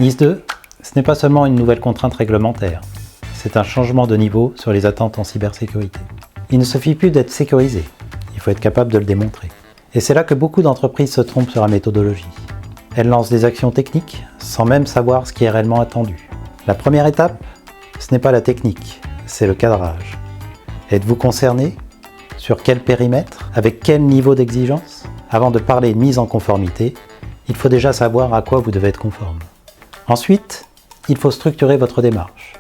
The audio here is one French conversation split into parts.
NIS 2, ce n'est pas seulement une nouvelle contrainte réglementaire, c'est un changement de niveau sur les attentes en cybersécurité. Il ne suffit plus d'être sécurisé, il faut être capable de le démontrer. Et c'est là que beaucoup d'entreprises se trompent sur la méthodologie. Elles lancent des actions techniques sans même savoir ce qui est réellement attendu. La première étape, ce n'est pas la technique, c'est le cadrage. Êtes-vous concerné? Sur quel périmètre? Avec quel niveau d'exigence? Avant de parler de mise en conformité, il faut déjà savoir à quoi vous devez être conforme. Ensuite, il faut structurer votre démarche.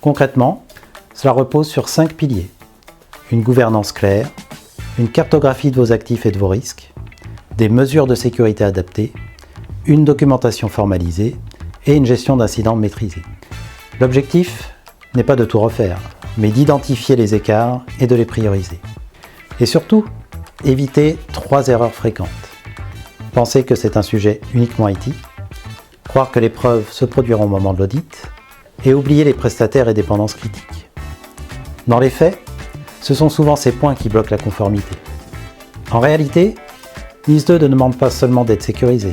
Concrètement, cela repose sur 5 piliers. Une gouvernance claire, une cartographie de vos actifs et de vos risques, des mesures de sécurité adaptées, une documentation formalisée et une gestion d'incidents maîtrisée. L'objectif n'est pas de tout refaire, mais d'identifier les écarts et de les prioriser. Et surtout, éviter 3 erreurs fréquentes. Penser que c'est un sujet uniquement IT, croire que les preuves se produiront au moment de l'audit, et oublier les prestataires et dépendances critiques. Dans les faits, ce sont souvent ces points qui bloquent la conformité. En réalité, NIS 2 ne demande pas seulement d'être sécurisée,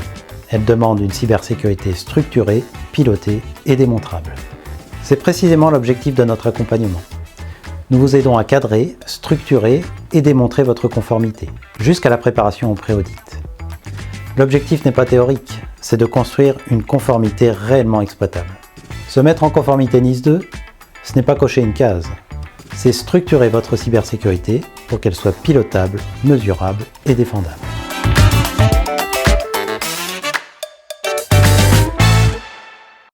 elle demande une cybersécurité structurée, pilotée et démontrable. C'est précisément l'objectif de notre accompagnement. Nous vous aidons à cadrer, structurer et démontrer votre conformité, jusqu'à la préparation au pré-audit. L'objectif n'est pas théorique, c'est de construire une conformité réellement exploitable. Se mettre en conformité NIS 2, ce n'est pas cocher une case, c'est structurer votre cybersécurité pour qu'elle soit pilotable, mesurable et défendable.